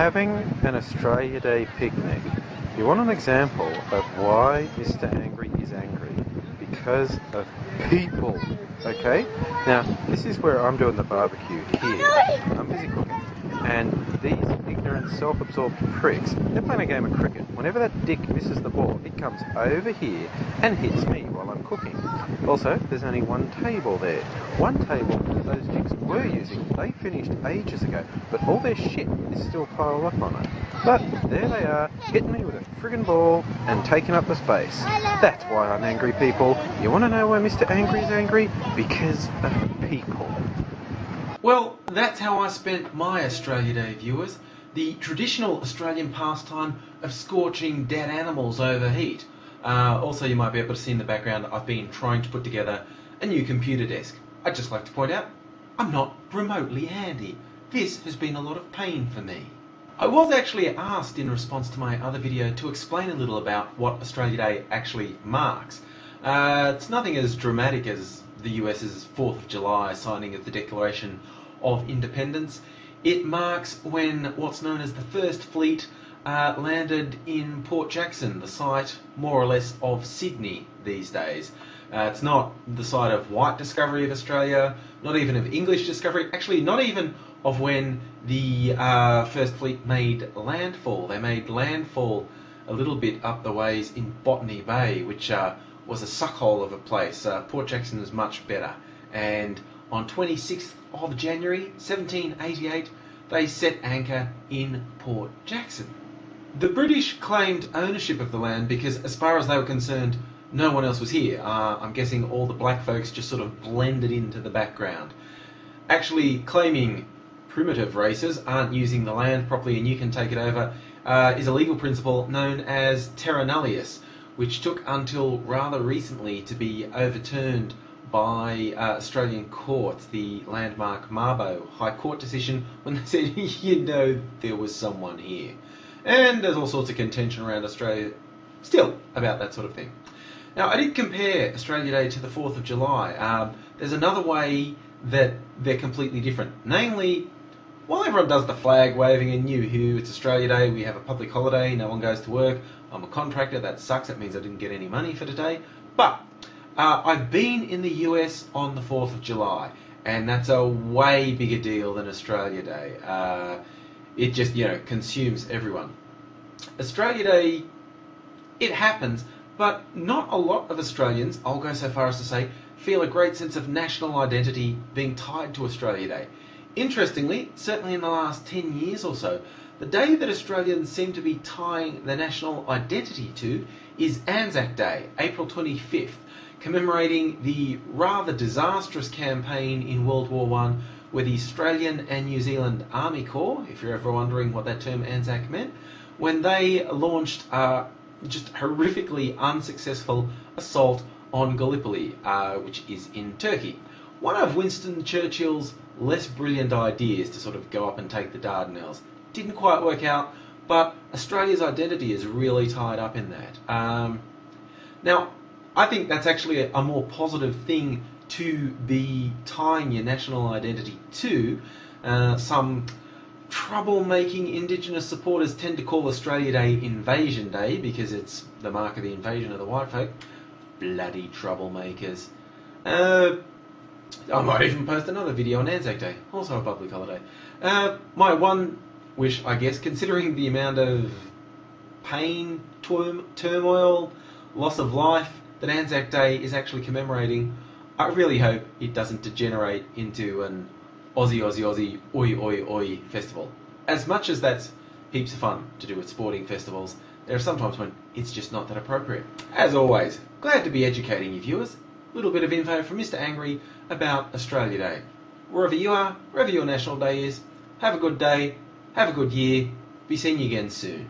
having an Australia Day picnic. You want an example of why Mr. Angry is angry? Because of people, okay? Now, this is where I'm doing the barbecue here. I'm busy cooking. And these ignorant, self-absorbed pricks, they're playing a game of cricket. Whenever that dick misses the ball, it comes over here and hits me while I'm cooking. Also, there's only one table there. One table that those dicks were using, they finished ages ago, but all their shit is still piled up on it. But there they are, hitting me with a friggin' ball and taking up the space. That's why I'm angry, people. You want to know why Mr. Angry is angry? Because of people. Well, that's how I spent my Australia Day, viewers. The traditional Australian pastime of scorching dead animals over heat. Also, you might be able to see in the background I've been trying to put together a new computer desk. I'd just like to point out, I'm not remotely handy. This has been a lot of pain for me. I was actually asked in response to my other video to explain a little about what Australia Day actually marks. It's nothing as dramatic as the US's 4th of July signing of the Declaration of Independence. It marks when what's known as the First Fleet landed in Port Jackson, the site more or less of Sydney these days. It's not the site of white discovery of Australia, not even of English discovery, actually not even of when the First Fleet made landfall. They made landfall a little bit up the ways in Botany Bay, which was a suckhole of a place. Port Jackson is much better. And on 26th of January 1788, they set anchor in Port Jackson. The British claimed ownership of the land because, as far as they were concerned, no one else was here. I'm guessing all the black folks just sort of blended into the background. Actually claiming primitive races aren't using the land properly and you can take it over is a legal principle known as terra nullius, which took until rather recently to be overturned by Australian courts, the landmark Mabo High Court decision, when they said, you know, there was someone here. And there's all sorts of contention around Australia still about that sort of thing. Now, I did compare Australia Day to the 4th of July. There's another way that they're completely different. Namely, while everyone does the flag waving and yoo-hoo, it's Australia Day, we have a public holiday, no one goes to work, I'm a contractor, that sucks, that means I didn't get any money for today. But I've been in the US on the 4th of July, and that's a way bigger deal than Australia Day. It just, consumes everyone. Australia Day, it happens, but not a lot of Australians, I'll go so far as to say, feel a great sense of national identity being tied to Australia Day. Interestingly, certainly in the last 10 years or so, the day that Australians seem to be tying their national identity to is Anzac Day, April 25th, commemorating the rather disastrous campaign in World War I where the Australian and New Zealand Army Corps, if you're ever wondering what that term Anzac meant, when they launched just horrifically unsuccessful assault on Gallipoli, which is in Turkey. One of Winston Churchill's less brilliant ideas to sort of go up and take the Dardanelles. Didn't quite work out, but Australia's identity is really tied up in that. Now, I think that's actually a more positive thing to be tying your national identity to. Some troublemaking Indigenous supporters tend to call Australia Day Invasion Day because it's the mark of the invasion of the white folk. Bloody troublemakers. I might even post another video on Anzac Day, also a public holiday. My one wish, I guess, considering the amount of pain, turmoil, loss of life that Anzac Day is actually commemorating, I really hope it doesn't degenerate into an Aussie, oi, oi, oi festival. As much as that's heaps of fun to do at sporting festivals, there are sometimes when it's just not that appropriate. As always, glad to be educating you viewers. A little bit of info from Mr. Angry about Australia Day. Wherever you are, wherever your national day is, have a good day, have a good year, be seeing you again soon.